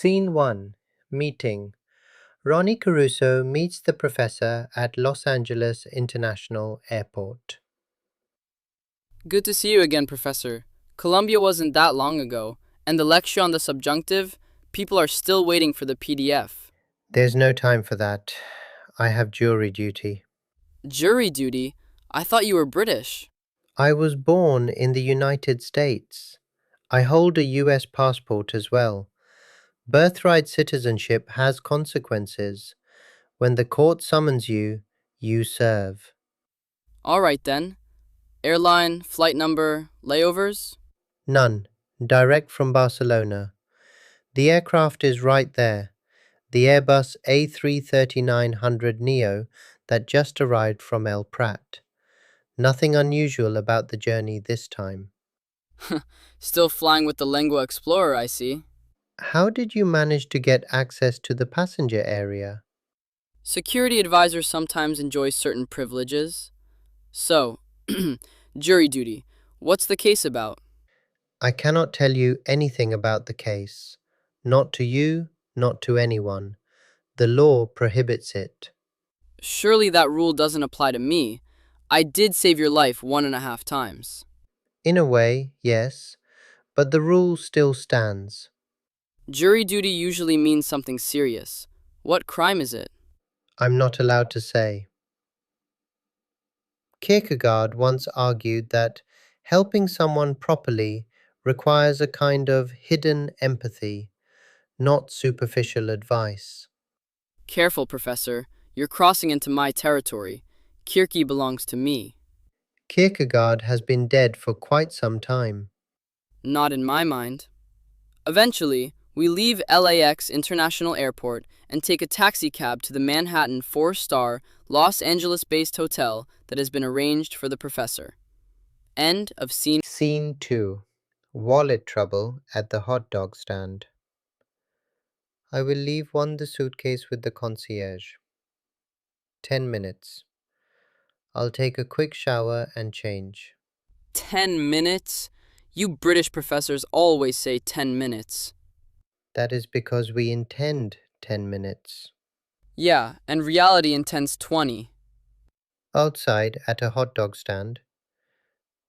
Scene 1. Meeting. Ronnie Caruso meets the professor at Los Angeles International Airport. Good to see you again, Professor. Columbia wasn't that long ago, and the lecture on the subjunctive, people are still waiting for the PDF. There's no time for that. I have jury duty. Jury duty? I thought you were British. I was born in the United States. I hold a US passport as well. Birthright citizenship has consequences. When the court summons you, you serve. All right then. Airline, flight number, layovers? None. Direct from Barcelona. The aircraft is right there. The Airbus A330-900 that just arrived from El Prat. Nothing unusual about the journey this time. Still flying with the Lingua Explorer, I see. How did you manage to get access to the passenger area? Security advisors sometimes enjoy certain privileges. So, jury duty. What's the case about? I cannot tell you anything about the case. Not to you, not to anyone. The law prohibits it. Surely that rule doesn't apply to me. I did save your life 1.5 times. In a way, yes, but the rule still stands. Jury duty usually means something serious. What crime is it? I'm not allowed to say. Kierkegaard once argued that helping someone properly requires a kind of hidden empathy, not superficial advice. Careful, Professor. You're crossing into my territory. Kirky belongs to me. Kierkegaard has been dead for quite some time. Not in my mind. Eventually, we leave LAX International Airport and take a taxi cab to the Manhattan 4-star Los Angeles-based hotel that has been arranged for the professor. End of scene. Scene 2. Wallet trouble at the hot dog stand. I will leave the suitcase with the concierge. 10 minutes. I'll take a quick shower and change. 10 minutes? You British professors always say 10 minutes. That is because we intend 10 minutes. Yeah, and reality intends 20. Outside at a hot dog stand.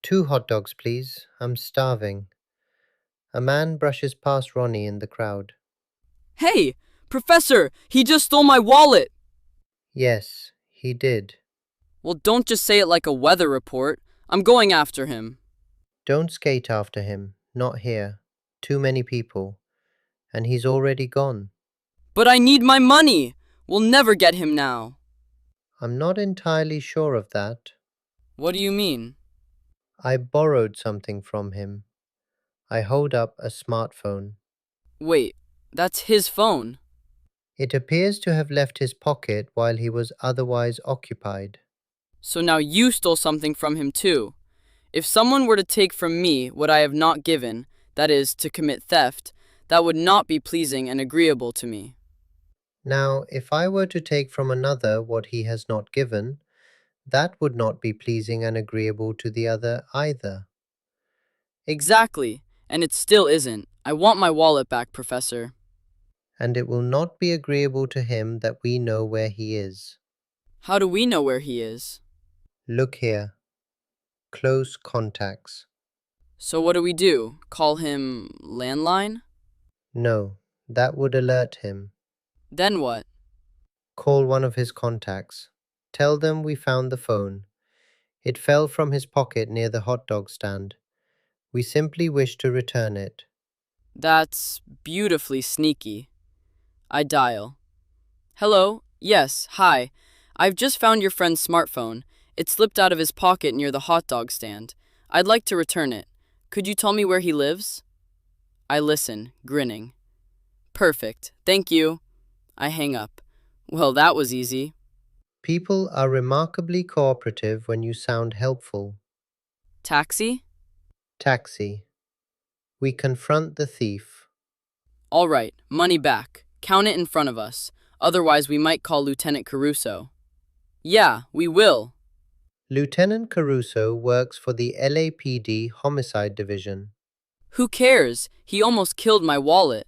2 hot dogs, please. I'm starving. A man brushes past Ronnie in the crowd. Hey, Professor, he just stole my wallet! Yes, he did. Well, don't just say it like a weather report. I'm going after him. Don't skate after him. Not here. Too many people. And he's already gone. But I need my money! We'll never get him now. I'm not entirely sure of that. What do you mean? I borrowed something from him. I hold up a smartphone. Wait, that's his phone. It appears to have left his pocket while he was otherwise occupied. So now you stole something from him too. If someone were to take from me what I have not given, that is, to commit theft, that would not be pleasing and agreeable to me. Now, if I were to take from another what he has not given, that would not be pleasing and agreeable to the other either. Exactly, and it still isn't. I want my wallet back, Professor. And it will not be agreeable to him that we know where he is. How do we know where he is? Look here. Close contacts. So what do we do? Call him landline? No, that would alert him. Then what? Call one of his contacts. Tell them we found the phone. It fell from his pocket near the hot dog stand. We simply wish to return it. That's beautifully sneaky. I dial. Hello? Yes, hi. I've just found your friend's smartphone. It slipped out of his pocket near the hot dog stand. I'd like to return it. Could you tell me where he lives? I listen, grinning. Perfect. Thank you. I hang up. Well, that was easy. People are remarkably cooperative when you sound helpful. Taxi? Taxi. We confront the thief. All right, money back. Count it in front of us. Otherwise, we might call Lieutenant Caruso. Yeah, we will. Lieutenant Caruso works for the LAPD Homicide Division. Who cares? He almost killed my wallet.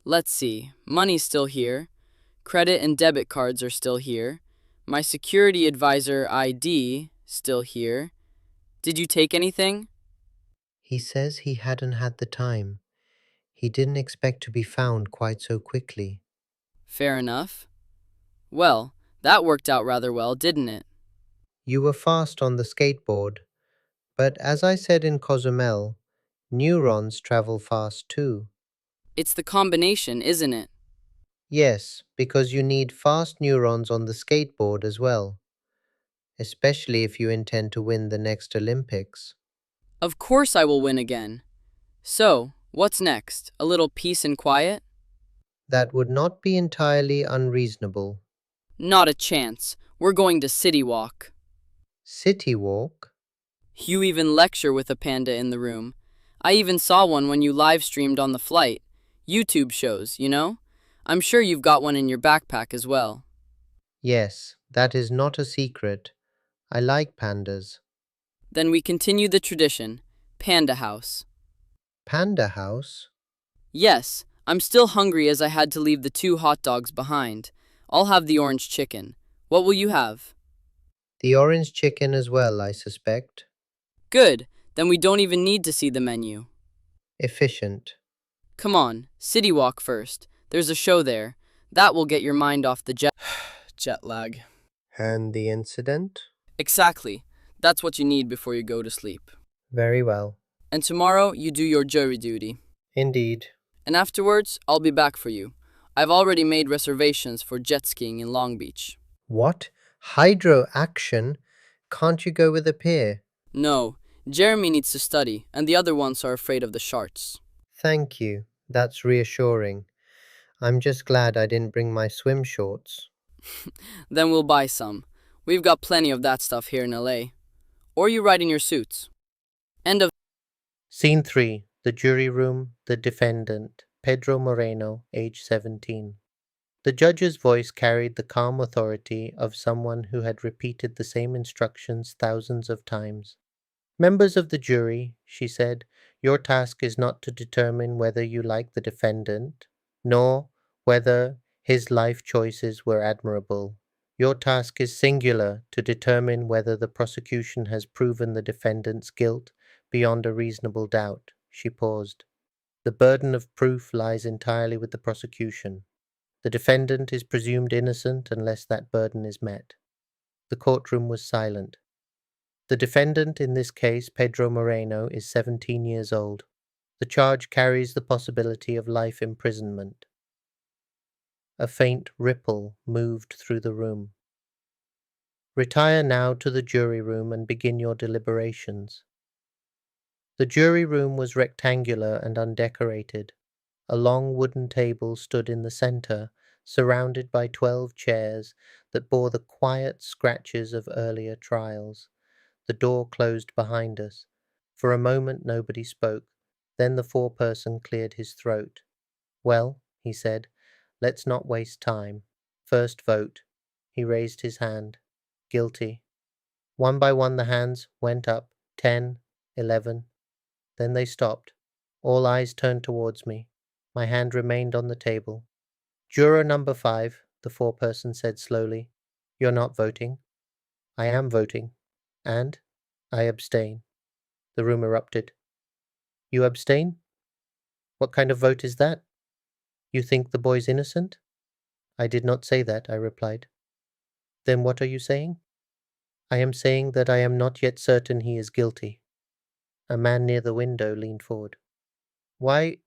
Let's see. Money's still here. Credit and debit cards are still here. My security advisor ID still here. Did you take anything? He says he hadn't had the time. He didn't expect to be found quite so quickly. Fair enough. Well, that worked out rather well, didn't it? You were fast on the skateboard, but as I said in Cozumel, neurons travel fast too. It's the combination, isn't it? Yes, because you need fast neurons on the skateboard as well, especially if you intend to win the next Olympics. Of course I will win again. So, what's next? A little peace and quiet? That would not be entirely unreasonable. Not a chance. We're going to City Walk. City walk? You even lecture with a panda in the room. I even saw one when you live streamed on the flight. YouTube shows, you know? I'm sure you've got one in your backpack as well. Yes, that is not a secret. I like pandas. Then we continue the tradition. Panda House. Panda house? Yes, I'm still hungry as I had to leave the 2 hot dogs behind. I'll have the orange chicken. What will you have? The orange chicken as well, I suspect. Good, then we don't even need to see the menu. Efficient. Come on, City Walk first. There's a show there. That will get your mind off the jet lag. And the incident? Exactly. That's what you need before you go to sleep. Very well. And tomorrow you do your jury duty. Indeed. And afterwards, I'll be back for you. I've already made reservations for jet skiing in Long Beach. What? Hydro action? Can't you go with a peer? No, Jeremy needs to study, and the other ones are afraid of the sharks. Thank you. That's reassuring. I'm just glad I didn't bring my swim shorts. Then we'll buy some. We've got plenty of that stuff here in LA. Or you ride in your suits. End of. Scene 3. The jury room. The defendant. Pedro Moreno, age 17. The judge's voice carried the calm authority of someone who had repeated the same instructions thousands of times. Members of the jury, she said, your task is not to determine whether you like the defendant, nor whether his life choices were admirable. Your task is singular, to determine whether the prosecution has proven the defendant's guilt beyond a reasonable doubt. She paused. The burden of proof lies entirely with the prosecution. The defendant is presumed innocent unless that burden is met. The courtroom was silent. The defendant in this case, Pedro Moreno, is 17 years old. The charge carries the possibility of life imprisonment. A faint ripple moved through the room. Retire now to the jury room and begin your deliberations. The jury room was rectangular and undecorated. A long wooden table stood in the center, surrounded by 12 chairs that bore the quiet scratches of earlier trials. The door closed behind us. For a moment nobody spoke. Then the foreperson cleared his throat. Well, he said, let's not waste time. First vote. He raised his hand. Guilty. One by one the hands went up. 10, 11. Then they stopped. All eyes turned towards me. My hand remained on the table. Juror number 5, the foreperson said slowly. You're not voting. I am voting. And I abstain. The room erupted. You abstain? What kind of vote is that? You think the boy's innocent? I did not say that, I replied. Then what are you saying? I am saying that I am not yet certain he is guilty. A man near the window leaned forward. Why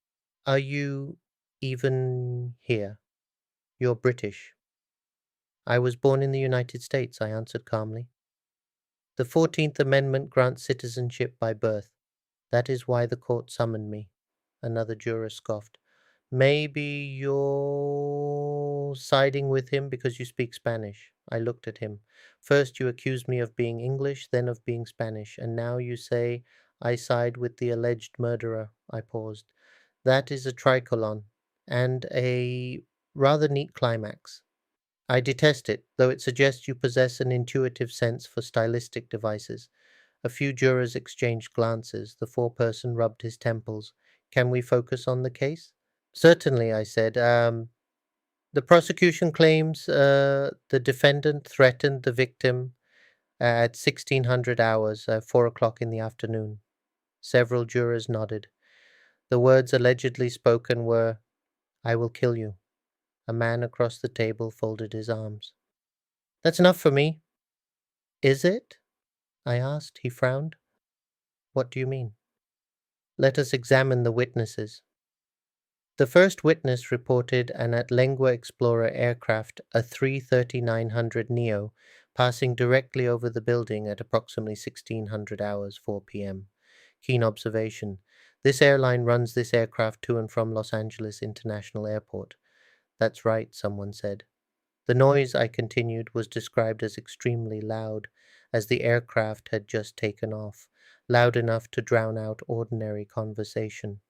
are you even here? You're British. I was born in the United States, I answered calmly. The 14th Amendment grants citizenship by birth. That is why the court summoned me. Another juror scoffed. Maybe you're siding with him because you speak Spanish. I looked at him. First you accused me of being English, then of being Spanish, and now you say I side with the alleged murderer. I paused. That is a tricolon, and a rather neat climax. I detest it, though it suggests you possess an intuitive sense for stylistic devices. A few jurors exchanged glances. The foreperson rubbed his temples. Can we focus on the case? Certainly, I said. The prosecution claims the defendant threatened the victim at 1600 hours, 4 o'clock in the afternoon. Several jurors nodded. The words allegedly spoken were, "I will kill you." A man across the table folded his arms. "That's enough for me." "Is it?" I asked. He frowned. "What do you mean?" "Let us examine the witnesses." The first witness reported an at Lengua Explorer aircraft, a 33900 Neo, passing directly over the building at approximately 1600 hours, 4 p.m. Keen observation. This airline runs this aircraft to and from Los Angeles International Airport. That's right, someone said. The noise, I continued, was described as extremely loud, as the aircraft had just taken off, loud enough to drown out ordinary conversation.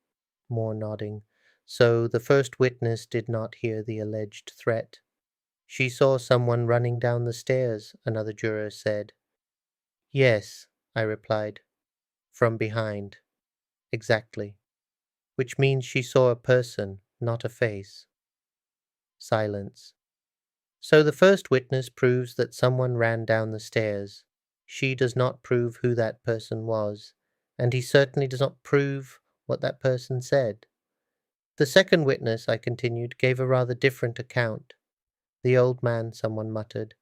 More nodding. So the first witness did not hear the alleged threat. "She saw someone running down the stairs," another juror said. "Yes," I replied. "From behind." "Exactly. Which means she saw a person, not a face." Silence. "So the first witness proves that someone ran down the stairs. She does not prove who that person was, and he certainly does not prove what that person said." "The second witness," I continued, "gave a rather different account." "The old man," someone muttered.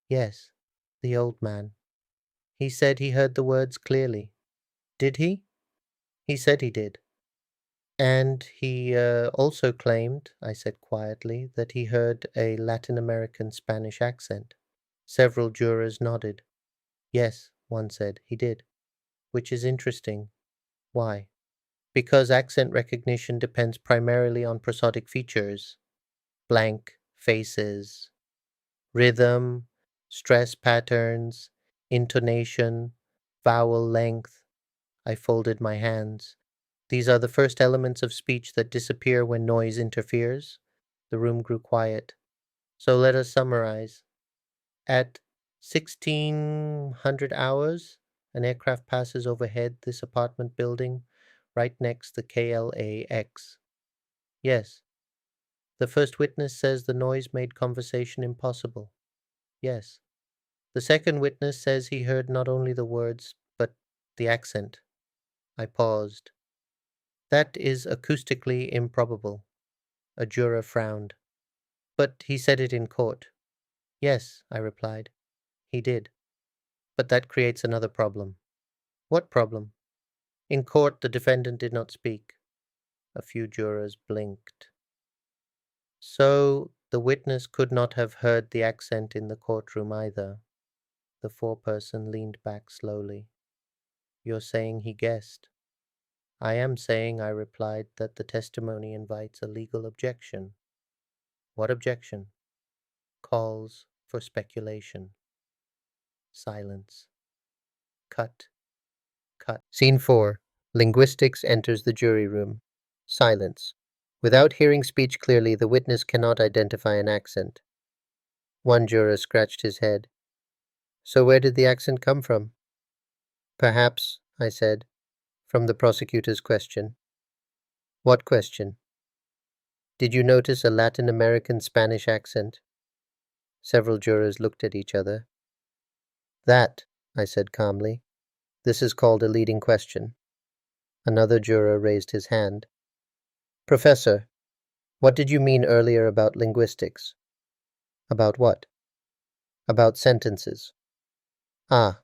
"Yes, the old man. He said he heard the words clearly." "Did he?" "He said he did." "And he also claimed," I said quietly, "that he heard a Latin American Spanish accent." Several jurors nodded. "Yes," one said, "he did." "Which is interesting." "Why?" "Because accent recognition depends primarily on prosodic features. Blank, faces, rhythm, stress patterns, intonation, vowel length." I folded my hands. "These are the first elements of speech that disappear when noise interferes." The room grew quiet. "So let us summarize. At 1600 hours, an aircraft passes overhead this apartment building, right next the KLAX." "Yes." "The first witness says the noise made conversation impossible." "Yes." "The second witness says he heard not only the words, but the accent." I paused. "That is acoustically improbable." A juror frowned. "But he said it in court." "Yes," I replied, "he did. But that creates another problem." "What problem?" "In court, the defendant did not speak." A few jurors blinked. "So the witness could not have heard the accent in the courtroom either." The foreperson leaned back slowly. "You're saying he guessed?" "I am saying," I replied, "that the testimony invites a legal objection." "What objection?" "Calls for speculation." Silence. Cut. Cut. Scene 4. Linguistics enters the jury room. Silence. Without hearing speech clearly, the witness cannot identify an accent. One juror scratched his head. "So where did the accent come from?" "Perhaps," I said, "from the prosecutor's question." "What question?" "Did you notice a Latin American Spanish accent?" Several jurors looked at each other. "That," I said calmly, "this is called a leading question." Another juror raised his hand. "Professor, what did you mean earlier about linguistics?" "About what?" "About sentences." "Ah."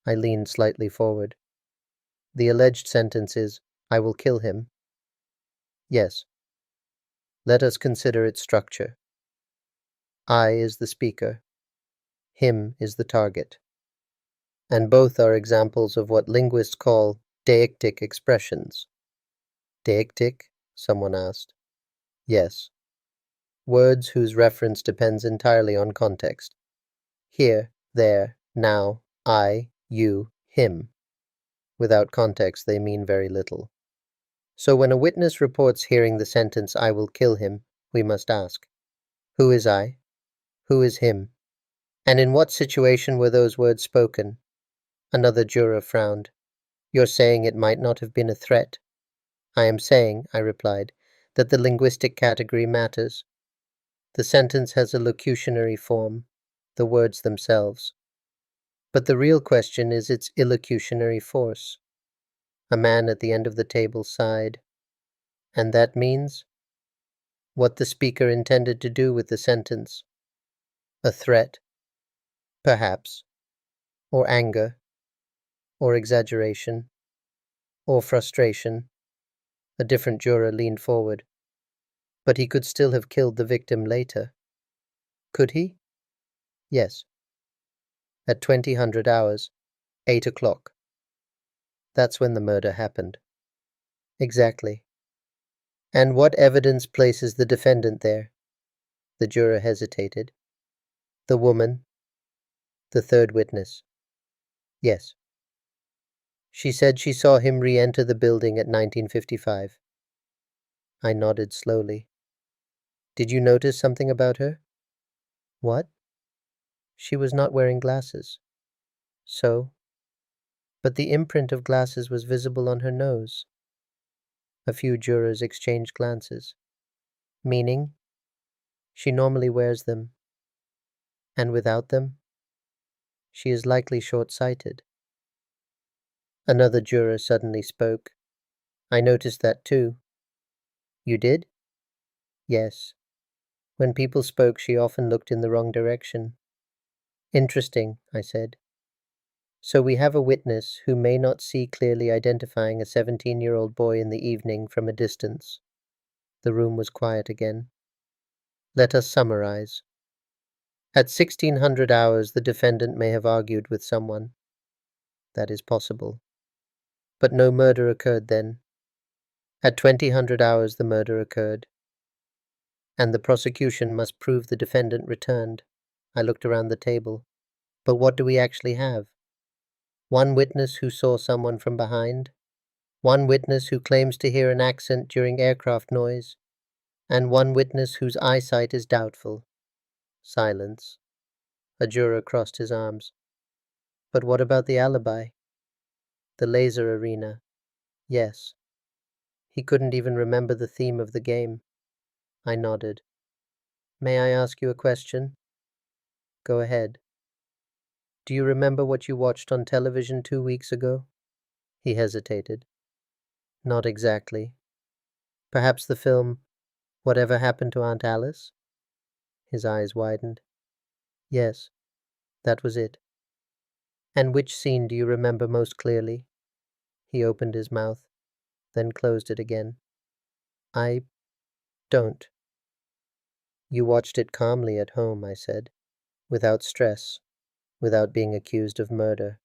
I leaned slightly forward. "The alleged sentence is, 'I will kill him.'" "Yes." "Let us consider its structure. 'I' is the speaker. 'Him' is the target. And both are examples of what linguists call deictic expressions." "Deictic?" someone asked. "Yes. Words whose reference depends entirely on context. Here, there, now, I, you, him. Without context, they mean very little. So when a witness reports hearing the sentence, 'I will kill him,' we must ask, who is I? Who is him? And in what situation were those words spoken?" Another juror frowned. "You're saying it might not have been a threat?" "I am saying," I replied, that the linguistic category matters. The sentence has a locutionary form, the words themselves. But the real question is its illocutionary force. A man at the end of the table sighed. And that means what the speaker intended to do with the sentence. A threat, perhaps, or anger, or exaggeration, or frustration. A different juror leaned forward. But he could still have killed the victim later. Could he? Yes. At 2000 hours, 8 o'clock. That's when the murder happened. Exactly. And what evidence places the defendant there? The juror hesitated. The woman? The third witness. Yes. She said she saw him re-enter the building at 1955. I nodded slowly. Did you notice something about her? What? She was not wearing glasses. So? But the imprint of glasses was visible on her nose. A few jurors exchanged glances. Meaning? She normally wears them. And without them? She is likely short-sighted. Another juror suddenly spoke. I noticed that too. You did? Yes. When people spoke, she often looked in the wrong direction. Interesting, I said. So we have a witness who may not see clearly identifying a 17-year-old boy in the evening from a distance. The room was quiet again. Let us summarize. At 1600 hours, the defendant may have argued with someone. That is possible. But no murder occurred then. At 2000 hours, the murder occurred. And the prosecution must prove the defendant returned. I looked around the table. But what do we actually have? One witness who saw someone from behind, one witness who claims to hear an accent during aircraft noise, and one witness whose eyesight is doubtful. Silence. A juror crossed his arms. But what about the alibi? The laser arena. Yes. He couldn't even remember the theme of the game. I nodded. May I ask you a question? Go ahead. Do you remember what you watched on television 2 weeks ago? He hesitated. Not exactly. Perhaps the film, Whatever Happened to Aunt Alice? His eyes widened. Yes, that was it. And which scene do you remember most clearly? He opened his mouth, then closed it again. I don't. You watched it calmly at home, I said, without stress, without being accused of murder.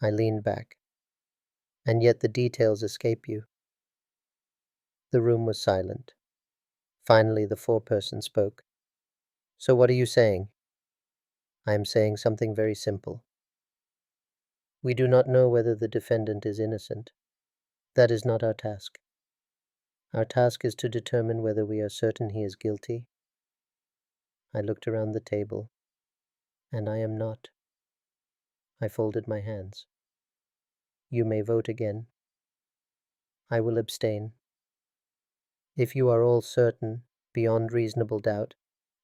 I leaned back. And yet the details escape you. The room was silent. Finally, the foreperson spoke. So what are you saying? I am saying something very simple. We do not know whether the defendant is innocent. That is not our task. Our task is to determine whether we are certain he is guilty. I looked around the table, and I am not. I folded my hands. You may vote again. I will abstain. If you are all certain, beyond reasonable doubt,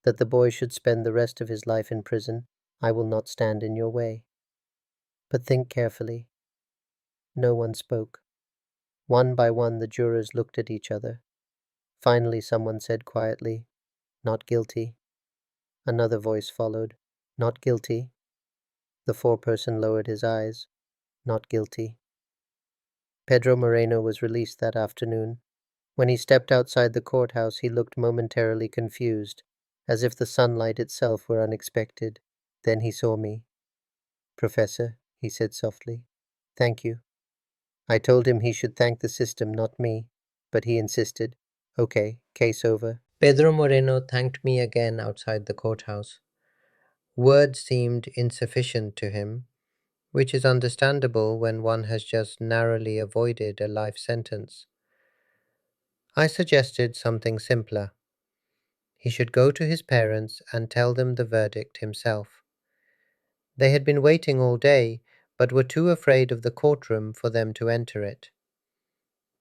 that the boy should spend the rest of his life in prison, I will not stand in your way. But think carefully. No one spoke. One by one the jurors looked at each other. Finally someone said quietly, "Not guilty." Another voice followed, "Not guilty." The foreperson lowered his eyes, "Not guilty." Pedro Moreno was released that afternoon. When he stepped outside the courthouse, he looked momentarily confused, as if the sunlight itself were unexpected. Then he saw me. "Professor," he said softly, "thank you." I told him he should thank the system, not me, but he insisted. Okay, case over. Pedro Moreno thanked me again outside the courthouse. Words seemed insufficient to him, which is understandable when one has just narrowly avoided a life sentence. I suggested something simpler. He should go to his parents and tell them the verdict himself. They had been waiting all day, but were too afraid of the courtroom for them to enter it.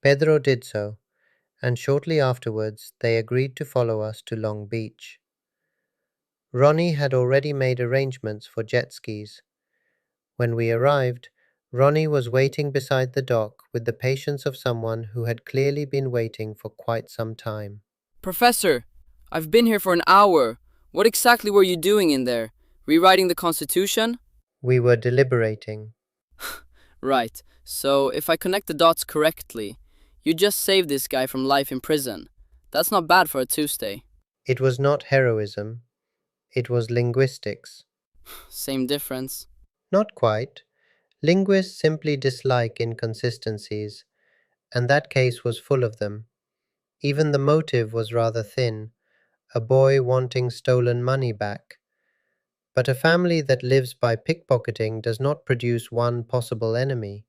Pedro did so, and shortly afterwards they agreed to follow us to Long Beach. Ronnie had already made arrangements for jet skis. When we arrived, Ronnie was waiting beside the dock with the patience of someone who had clearly been waiting for quite some time. Professor, I've been here for an hour. What exactly were you doing in there? Rewriting the Constitution? We were deliberating. Right, so if I connect the dots correctly, you just saved this guy from life in prison. That's not bad for a Tuesday. It was not heroism, it was linguistics. Same difference. Not quite. Linguists simply dislike inconsistencies, and that case was full of them. Even the motive was rather thin, a boy wanting stolen money back. But a family that lives by pickpocketing does not produce one possible enemy,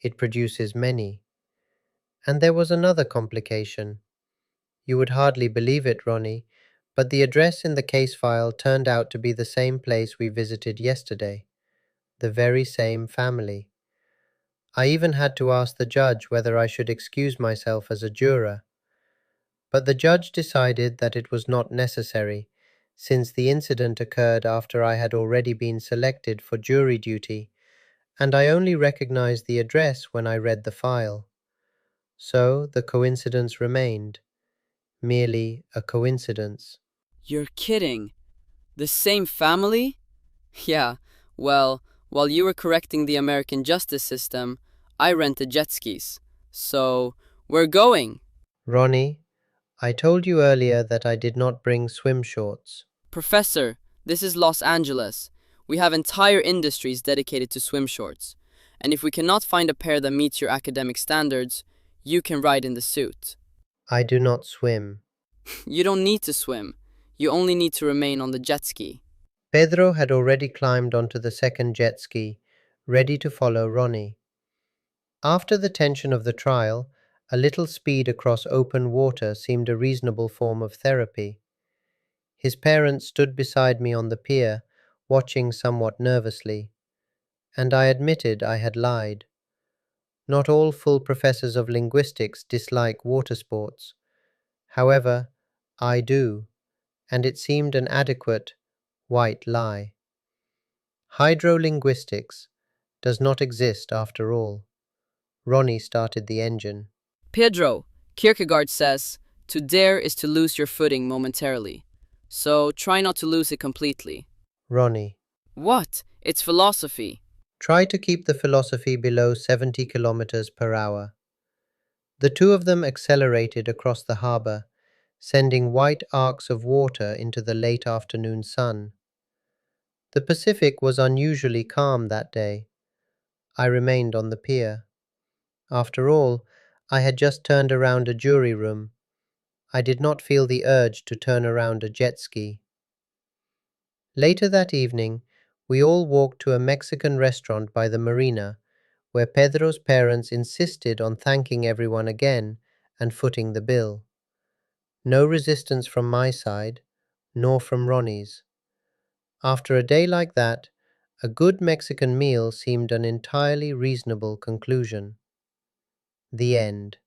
it produces many. And there was another complication. You would hardly believe it, Ronnie, but the address in the case file turned out to be the same place we visited yesterday, the very same family. I even had to ask the judge whether I should excuse myself as a juror. But the judge decided that it was not necessary, since the incident occurred after I had already been selected for jury duty, and I only recognized the address when I read the file. So the coincidence remained, merely a coincidence. You're kidding. The same family? Yeah, well, while you were correcting the American justice system, I rented jet skis. So, we're going. Ronnie, I told you earlier that I did not bring swim shorts. Professor, this is Los Angeles. We have entire industries dedicated to swim shorts. And if we cannot find a pair that meets your academic standards, you can ride in the suit. I do not swim. You don't need to swim. You only need to remain on the jet ski. Pedro had already climbed onto the second jet ski, ready to follow Ronnie. After the tension of the trial, a little speed across open water seemed a reasonable form of therapy. His parents stood beside me on the pier, watching somewhat nervously, and I admitted I had lied. Not all full professors of linguistics dislike water sports. However, I do, and it seemed an adequate, white lie. Hydrolinguistics does not exist after all. Ronnie started the engine. Pedro, Kierkegaard says, to dare is to lose your footing momentarily. So try not to lose it completely. Ronnie, What? It's philosophy. try to keep the philosophy below 70 kilometers per hour. The two of them accelerated across the harbor, sending white arcs of water into the late afternoon sun. The Pacific was unusually calm that day. I remained on the pier. After all, I had just turned around a jury room. I did not feel the urge to turn around a jet ski. Later that evening, we all walked to a Mexican restaurant by the marina, where Pedro's parents insisted on thanking everyone again and footing the bill. No resistance from my side, nor from Ronnie's. After a day like that, a good Mexican meal seemed an entirely reasonable conclusion. The end.